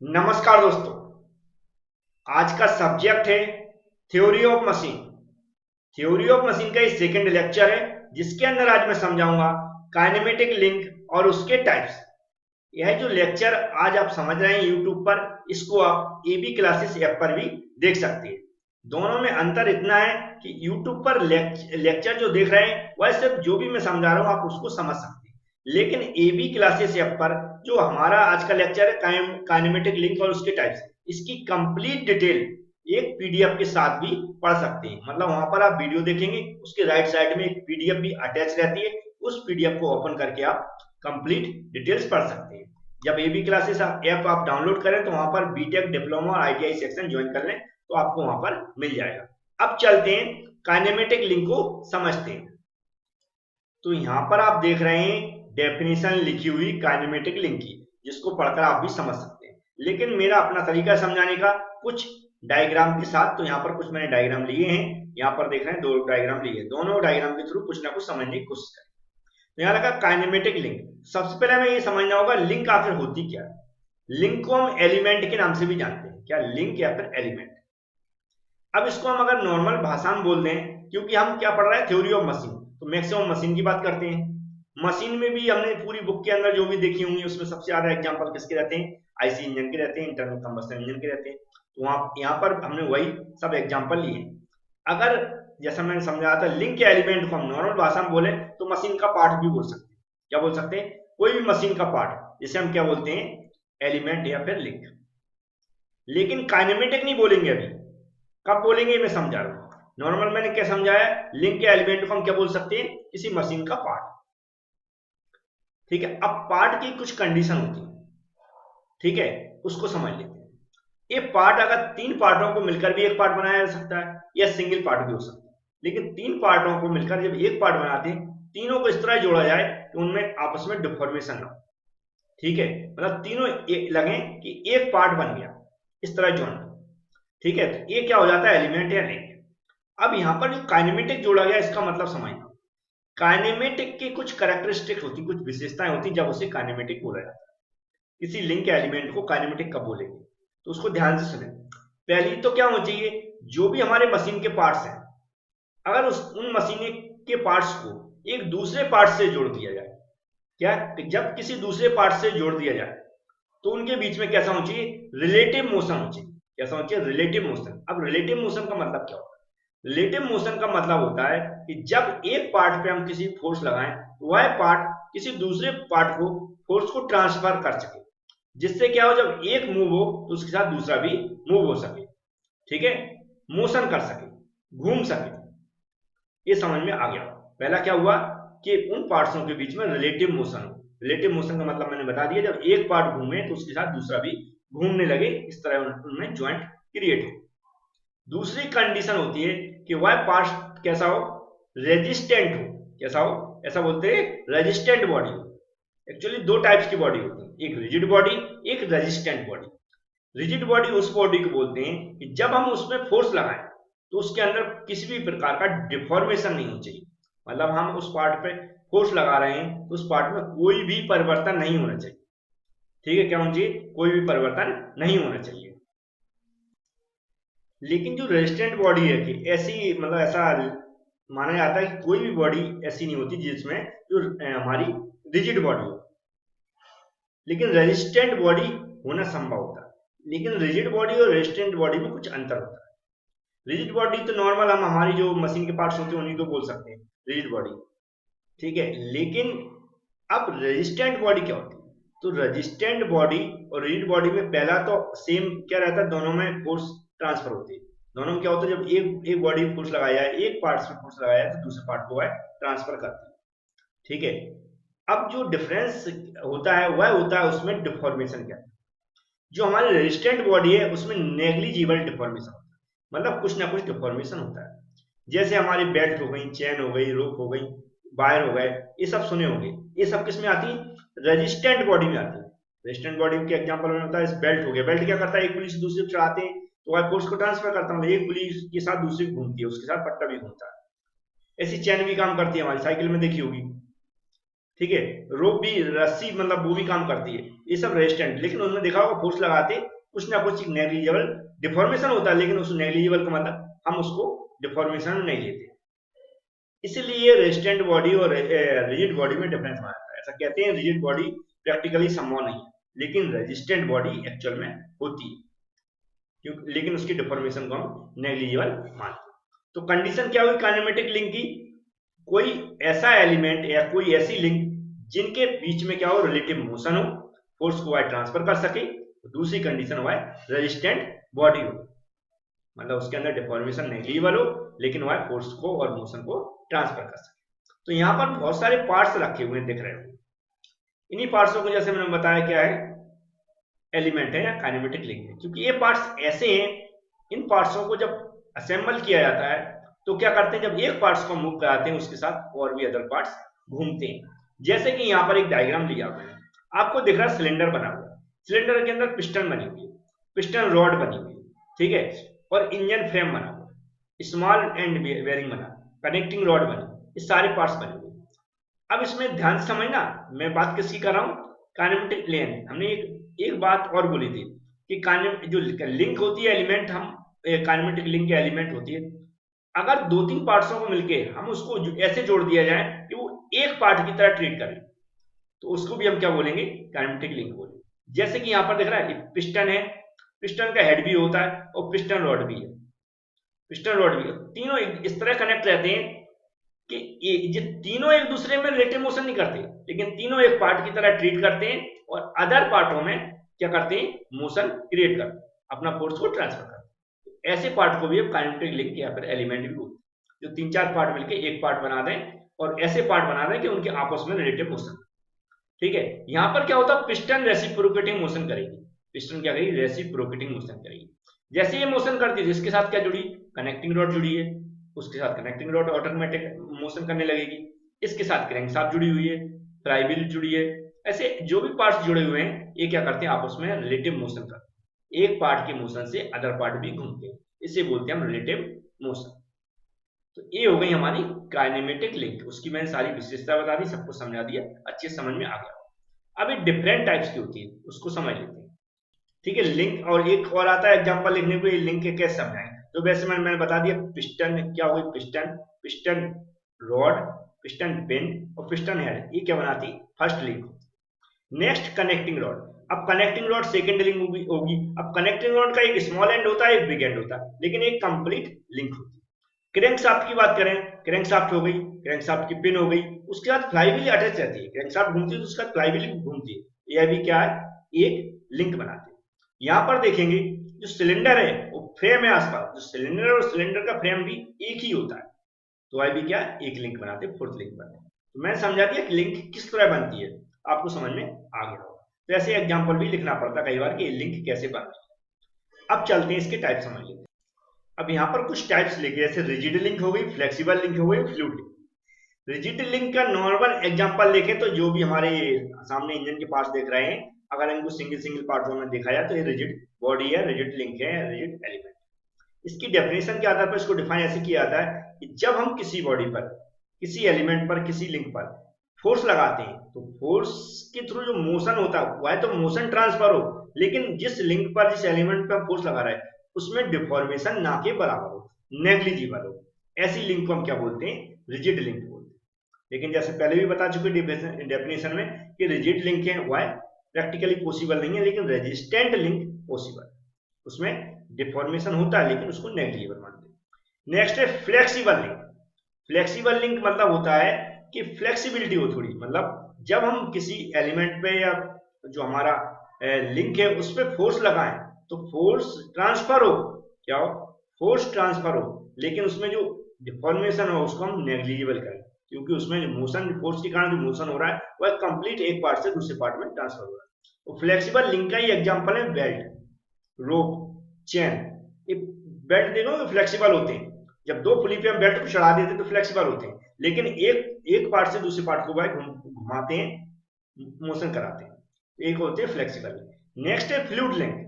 नमस्कार दोस्तों। आज का सब्जेक्ट है theory of machine. Theory of machine का ये सेकंड लेक्चर है, जिसके अंदर आज मैं समझाऊंगा काइनेमेटिक लिंक और उसके टाइप्स। यह जो लेक्चर आज आप समझ रहे हैं यूट्यूब पर, इसको आप एबी क्लासेस ऐप पर भी देख सकते हैं। दोनों में अंतर इतना है कि यूट्यूब पर लेक्चर जो देख रहे हैं वह सिर्फ जो भी मैं समझा रहा हूं आप उसको समझ सकते हैं, लेकिन एबी क्लासेस ऐप पर जो हमारा आज का लेक्चर है काइनेमेटिक लिंक और उसके टाइप्स, इसकी कंप्लीट डिटेल एक पीडीएफ के साथ भी पढ़ सकते हैं। मतलब वहां पर आप वीडियो देखेंगे, उसके राइट साइड में एक पीडीएफ भी अटैच रहती है, उस पीडीएफ को ओपन करके आप कंप्लीट डिटेल्स पढ़ सकते हैं। जब एबी क्लासेस ऐप आप डाउनलोड करें तो वहां पर बीटेक डिप्लोमा और आईटीआई सेक्शन ज्वाइन कर लें तो आपको वहां पर मिल जाएगा। अब चलते हैं काइनेमेटिक लिंक को समझते हैं। तो यहां पर आप देख रहे हैं डेफिनेशन लिखी हुई काइनेमेटिक लिंक की, जिसको पढ़कर आप भी समझ सकते हैं, लेकिन मेरा अपना तरीका समझाने का कुछ डायग्राम के साथ। तो यहाँ पर कुछ मैंने डायग्राम लिए हैं, यहाँ पर देख रहे हैं दो डायग्राम लिए, दोनों डायग्राम के थ्रू कुछ ना कुछ समझने की कोशिश करें। तो यहाँ लगा काइनेमेटिक लिंक। सबसे पहले हमें ये समझना होगा लिंक आखिर होती क्या है। लिंक को हम एलिमेंट के नाम से भी जानते हैं, क्या लिंक या फिर एलिमेंट। अब इसको हम अगर नॉर्मल भाषा में बोल दें, क्योंकि हम क्या पढ़ रहे हैं थ्योरी ऑफ मशीन, तो मैक्सिमम मशीन की बात करते हैं। मशीन में भी हमने पूरी बुक के अंदर जो भी देखी होंगी उसमें सबसे ज्यादा एग्जांपल किसके रहते हैं, आईसी इंजन के रहते हैं, इंटरनल कंबस्शन इंजन के रहते हैं। तो वहां यहाँ पर हमने वही सब एग्जांपल लिए। अगर जैसा मैंने समझाया था लिंक के एलिमेंट को हम नॉर्मल भाषा में बोले तो मशीन का पार्ट भी बोल सकते हैं। क्या बोल सकते हैं? कोई भी मशीन का पार्ट, जिसे हम क्या बोलते हैं, एलिमेंट या फिर लिंक। लेकिन काइनेमेटिक नहीं बोलेंगे अभी। कब बोलेंगे मैं समझा रहा हूं। नॉर्मल मैंने क्या समझाया, लिंक के एलिमेंट को हम क्या बोल सकते हैं, किसी मशीन का पार्ट। ठीक है, अब पार्ट की कुछ कंडीशन होती है, ठीक है, उसको समझ लेते हैं। ये पार्ट अगर तीन पार्टों को मिलकर भी एक पार्ट बनाया जा सकता है, या सिंगल पार्ट भी हो सकता है, लेकिन तीन पार्टों को मिलकर जब एक पार्ट बनाते हैं, तीनों को इस तरह जोड़ा जाए कि उनमें आपस में डिफॉर्मेशन ना हो। ठीक है, मतलब तीनों लगे कि एक पार्ट बन गया, इस तरह ज्वाइन। ठीक है, तो ये क्या हो जाता है, एलिमेंट या लिंक। अब यहां पर जो काइनेमेटिक जोड़ा गया इसका मतलब समझना। काइनेमेटिक की कुछ कैरेक्टरिस्टिक होती, कुछ विशेषताएं होती जब उसे काइनेमेटिक बोला जाता है। किसी लिंक एलिमेंट को काइनेमेटिक कब बोलेंगे, तो उसको ध्यान से सुने। पहली तो क्या होना चाहिए, जो भी हमारे मशीन के पार्ट्स हैं, अगर उन मशीन के पार्ट्स को एक दूसरे पार्ट से जोड़ दिया जाए, क्या जब किसी दूसरे पार्ट से जोड़ दिया जाए तो उनके बीच में कैसा होना चाहिए, रिलेटिव मोशन होना चाहिए। कैसा होना चाहिए, रिलेटिव मोशन। अब रिलेटिव मोशन का मतलब क्या होता है? रिलेटिव मोशन का मतलब होता है कि जब एक पार्ट पे हम किसी फोर्स लगाएं तो वह पार्ट किसी दूसरे पार्ट को फोर्स को ट्रांसफर कर सके, जिससे क्या हो, जब एक मूव हो तो उसके साथ दूसरा भी मूव हो सके। ठीक है, मोशन कर सके, घूम सके। ये समझ में आ गया। पहला क्या हुआ कि उन पार्ट्सों के बीच में रिलेटिव मोशन हो। रिलेटिव मोशन का मतलब मैंने बता दिया, जब एक पार्ट घूमे तो उसके साथ दूसरा भी घूमने लगे, इस तरह उनमें ज्वाइंट क्रिएट हो। दूसरी कंडीशन होती है कि वह पार्ट कैसा हो, रेजिस्टेंट हो। कैसा हो, ऐसा बोलते हैं रेजिस्टेंट बॉडी। एक्चुअली दो टाइप्स की बॉडी होती है, एक रिजिड बॉडी, एक रेजिस्टेंट बॉडी। रिजिड बॉडी उस बॉडी को बोलते हैं कि जब हम उसमें फोर्स लगाएं तो उसके अंदर किसी भी प्रकार का डिफॉर्मेशन नहीं होना चाहिए। मतलब हम उस पार्ट पे फोर्स लगा रहे हैं तो उस पार्ट में कोई भी परिवर्तन नहीं होना चाहिए। ठीक है, क्या होना चाहिए, कोई भी परिवर्तन नहीं होना चाहिए। लेकिन जो रेजिस्टेंट बॉडी है कि ऐसी, मतलब ऐसा माना जाता है कि कोई भी बॉडी ऐसी नहीं होती जिसमें जो हमारी रिजिड बॉडी हो, लेकिन रेजिस्टेंट बॉडी होना संभव होता है। लेकिन रिजिड बॉडी और रेजिस्टेंट बॉडी में कुछ अंतर होता है। रिजिड बॉडी तो नॉर्मल हम हमारी जो मशीन के पार्ट्स होते हैं उन्हीं को बोल सकते हैं रिजिड बॉडी। ठीक है, लेकिन अब रेजिस्टेंट बॉडी क्या होती है, तो रेजिस्टेंट बॉडी और रिजिड बॉडी में पहला तो सेम क्या रहता है, दोनों में फोर्स ट्रांसफर होती है। दोनों में क्या होता है, जब एक बॉडी फोर्स लगाया है, एक पार्ट में फोर्स लगाया है तो दूसरे पार्ट को वह ट्रांसफर करती है। ठीक है, अब जो डिफरेंस होता है वह होता है उसमें डिफॉर्मेशन क्या है। जो हमारी रेजिस्टेंट बॉडी है उसमें नेग्लिजिबल डिफॉर्मेशन होता है, मतलब कुछ ना कुछ डिफॉर्मेशन होता है। जैसे हमारी बेल्ट हो गई, चेन हो गई, रोप हो गई, वायर हो गए, ये सब सुने होंगे। ये सब किस में आती है, रेजिस्टेंट बॉडी में आती है। रेजिस्टेंट बॉडी के एग्जांपल में होता है बेल्ट हो गया। बेल्ट क्या करता है, एक पुलिस दूसरी तरफ चढ़ाते हैं तो वह फोर्स को ट्रांसफर करता है, एक पुलिस के साथ दूसरी घूमती है, उसके साथ पट्टा भी घूमता है। ऐसी चैन भी काम करती है, हमारी साइकिल में देखी होगी। ठीक है, रोप भी, रस्सी, मतलब वो भी काम करती है। ये सब रेजिस्टेंट, लेकिन उन्होंने देखा होगा फोर्स लगाते कुछ ना कुछ नेग्लिजिबल डिफॉर्मेशन होता है, लेकिन उस नेग्लिजिबल का मतलब हम उसको डिफॉर्मेशन में नहीं लेते। इसलिए रेजिस्टेंट बॉडी और रिजिड बॉडी में डिफरेंस मानता है। ऐसा कहते हैं रिजिड बॉडी प्रैक्टिकली संभव नहीं है, लेकिन रेजिस्टेंट बॉडी एक्चुअल में होती है, क्योंकि लेकिन उसकी डिफॉर्मेशन को हम नेग्लिजिबल मानते हैं। तो कंडीशन क्या हुई काइनेमेटिक लिंक की? कोई ऐसा एलिमेंट या कोई ऐसी लिंक जिनके बीच में क्या हो, रिलेटिव मोशन हो, फोर्स को वाई ट्रांसफर कर सके। तो दूसरी कंडीशन हुआ है रेजिस्टेंट बॉडी हो, मतलब उसके अंदर डिफॉर्मेशन नेग्लिजिबल हो, लेकिन वह फोर्स को और मोशन को ट्रांसफर कर सके। तो यहाँ पर बहुत सारे पार्ट्स रखे हुए दिख रहे हो। इन्हीं पार्ट्सों को जैसे मैंने बताया क्या है, एलिमेंट है या काइनेमेटिक लिंक है। क्योंकि ये पार्ट्स ऐसे हैं, इन पार्ट्सों को जब असेंबल किया जाता है तो क्या करते हैं, जब एक पार्ट्स को मूव कराते हैं उसके साथ और भी अदर पार्ट्स घूमते हैं। जैसे कि यहाँ पर एक डायग्राम लिया हुआ है, आपको दिख रहा है सिलेंडर बना हुआ है, सिलेंडर के अंदर पिस्टन बनी हुई है, पिस्टन रॉड बनी हुई है, ठीक है, और इंजन फ्रेम बना हुआ है, स्मॉल एंड बेयरिंग बना, कनेक्टिंग रॉड बनी, ये सारे पार्ट्स बने हुए। अब इसमें ध्यान से समझना, मैं बात किसकी कर रहा हूँ, काइनेमेटिक लिंक। हमने एक बात और बोली थी कि जो लिंक होती है एलिमेंट, हम काइनेमेटिक लिंक के एलिमेंट होती है, अगर दो तीन पार्ट्सों को मिलके हम उसको ऐसे जोड़ दिया जाए कि वो एक पार्ट की तरह ट्रीट करें, तो उसको भी हम क्या बोलेंगे, काइनेमेटिक लिंक बोलेंगे। जैसे कि यहाँ पर दिख रहा है पिस्टन है, पिस्टन का हेड भी होता है और पिस्टन रॉड भी है, पिस्टन रॉड भी है, तीनों इस तरह कनेक्ट रहते हैं कि ये तीनों एक दूसरे में रिलेटिव मोशन नहीं करते, लेकिन तीनों एक पार्ट की तरह ट्रीट करते हैं और अदर पार्टों में क्या करते हैं, मोशन क्रिएट करते हैं, अपना फोर्स को ट्रांसफर करते हैं। ऐसे पार्ट को भी हम काइनेमेटिक लिंक या फिर एलिमेंट भी बोलते हैं, जो तीन चार पार्ट मिलकर एक पार्ट बना दें और ऐसे पार्ट बना दें कि उनके आपस में रिलेटिव मोशन, ठीक है। यहां पर क्या होता है, पिस्टन रेसिप्रोकेटिंग मोशन करेगी, पिस्टन क्या करेगी, रेसिप्रोकेटिंग मोशन करेगी। जैसे ये मोशन करती है, जिसके साथ क्या जुड़ी, कनेक्टिंग रॉड जुड़ी है, उसके साथ कनेक्टिंग रॉड ऑटोमेटिक मोशन करने लगेगी, इसके साथ क्रैंकशाफ्ट जुड़ी हुई है, फ्लाईव्हील जुड़ी है, ऐसे जो भी पार्ट्स जुड़े हुए हैं ये क्या करते हैं, आपस में रिलेटिव मोशन करते हैं, एक पार्ट के मोशन से अदर पार्ट भी घूमते हैं, इसे बोलते हैं हम रिलेटिव मोशन। तो ये हो गई हमारी काइनेमेटिक लिंक, उसकी मैंने सारी विशेषता बता दी, सबको समझा दिया, अच्छे समझ में आ गया। अब ये डिफरेंट टाइप्स की होती है, उसको समझ लेते हैं, ठीक है। लिंक और एक और आता है एग्जांपल लिखने को, ये लिंक के कैसे समझाएं। तो वैसे मैंने बता दिया, पिस्टन क्या हुई, piston, piston rod, piston pin और पिस्टन हेड, ये क्या बनाती, first link. Next connecting rod, अब कनेक्टिंग रॉड सेकंड लिंक होगी। अब कनेक्टिंग रॉड का एक स्मॉल एंड होता है, एक बिग एंड होता है, लेकिन एक कंप्लीट लिंक होती है। क्रैंकशाफ्ट की बात करें, क्रैंकशाफ्ट हो गई, क्रैंकशाफ्ट की पिन हो गई, उसके साथ फ्लाईव्हील अटैच रहती है, क्रैंकशाफ्ट घूमती है तो उसके साथ फ्लाईव्हील घूमती है, यह भी क्या है, एक लिंक बनाती है। यहां पर देखेंगे जो सिलेंडर है वो फ्रेम है आसपास, जो सिलेंडर और सिलेंडर का फ्रेम भी एक ही होता है, तो वह भी क्या, एक लिंक बनाते हैं, फोर्थ लिंक बनाते हैं। तो मैंने समझा दिया कि लिंक किस तरह बनती है, आपको समझ में आ गया होगा। तो ऐसे एग्जाम्पल भी लिखना पड़ता कई बार कि लिंक कैसे बनती है। अब चलते हैं इसके टाइप समझ लेते हैं। अब यहाँ पर कुछ टाइप्स लिखे, जैसे रिजिड लिंक हो गई, फ्लेक्सिबल लिंक हो गई, फ्लूइड लिंक। रिजिड लिंक का नॉर्मल एग्जांपल देखें तो जो भी हमारे सामने इंजन के पार्ट्स देख रहे हैं, अगर इनको सिंगल सिंगल पार्टों में देखा जाए तो ये रिजिड बॉडी है, रिजिड लिंक है, रिजिड एलिमेंट। इसकी डेफिनेशन के आधार पर इसको डिफाइन ऐसे किया जाता है कि जब हम किसी बॉडी पर, किसी एलिमेंट पर, किसी लिंक पर फोर्स लगाते हैं तो फोर्स के थ्रू जो मोशन होता है वह तो मोशन ट्रांसफर हो, लेकिन जिस लिंक पर, जिस एलिमेंट पर फोर्स लगा रहा है उसमें डिफॉर्मेशन ना के बराबर हो, नेग्लिजिबल हो, ऐसी लिंक को हम क्या बोलते हैं, रिजिड लिंक बोलते हैं। लेकिन जैसे पहले भी बता चुके डेफिनेशन में कि रिजिड लिंक है वह प्रैक्टिकली पॉसिबल नहीं है, लेकिन रेजिस्टेंट लिंक पॉसिबल है, उसमें डिफॉर्मेशन होता है लेकिन उसको नेग्लिजिबल मानते हैं। नेक्स्ट है फ्लेक्सिबल लिंक। फ्लेक्सिबल लिंक मतलब होता है कि फ्लेक्सिबिलिटी हो थोड़ी, मतलब जब हम किसी एलिमेंट पे या जो हमारा लिंक है उस पर फोर्स लगाएं तो फोर्स ट्रांसफर हो, क्या हो, फोर्स ट्रांसफर हो, लेकिन उसमें जो डिफॉर्मेशन हो उसको हम नेग्लिजिबल करें, क्योंकि उसमें जो मोशन, फोर्स के कारण जो मोशन हो रहा है वह कंप्लीट एक पार्ट से दूसरे पार्ट में ट्रांसफर हो रहा है। तो फ्लेक्सिबल लिंक का ही एग्जांपल है बेल्ट, रोप, चेन। ये बेल्ट देखो फ्लेक्सिबल होते हैं, जब दो पुली पे हम बेल्ट को चढ़ा देते हैं तो फ्लेक्सिबल होते हैं, लेकिन एक पार्ट से दूसरे पार्ट को घुमाते हैं, मोशन कराते हैं, एक होते हैं फ्लेक्सिबल। नेक्स्ट है फ्लूइड लिंक।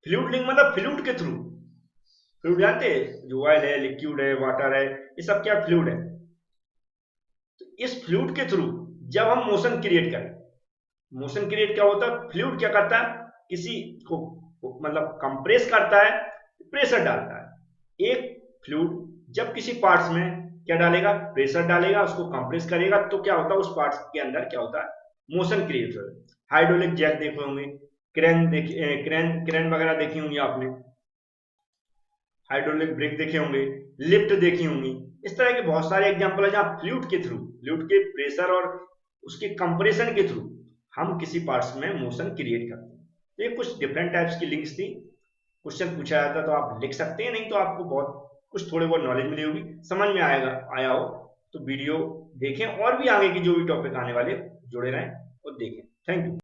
फ्लूइड लिंक मतलब फ्लूइड के थ्रू, फ्लूइड जानते हैं, जो ऑयल है, लिक्विड है, वाटर है, ये सब क्या फ्लूइड है। तो इस फ्लूइड के थ्रू जब हम मोशन क्रिएट करें, मोशन क्रिएट क्या होता है, फ्लूइड क्या करता है, किसी को मतलब कंप्रेस करता है, प्रेशर डालता है। एक फ्लूइड जब किसी पार्ट्स में क्या डालेगा, प्रेशर डालेगा, उसको कंप्रेस करेगा, तो क्या होता है उस पार्ट्स के अंदर क्या होता है, मोशन क्रिएट होता है। हाइड्रोलिक जैक देखे होंगे, क्रेन वगैरह देखी होंगी आपने, हाइड्रोलिक ब्रेक देखे होंगे, लिफ्ट देखी होंगी। इस तरह के बहुत सारे एग्जांपल है जहां फ्लूइड के प्रेशर और उसके कंप्रेशन के थ्रू हम किसी पार्ट्स में मोशन क्रिएट करते हैं। तो ये कुछ डिफरेंट टाइप्स की लिंक्स थी। क्वेश्चन पूछा जाता तो आप लिख सकते हैं, नहीं तो आपको बहुत कुछ थोड़ी बहुत नॉलेज मिली होगी, समझ में आया हो तो वीडियो देखें और भी आगे की जो भी टॉपिक आने वाले जुड़े रहें और देखें। Thank you.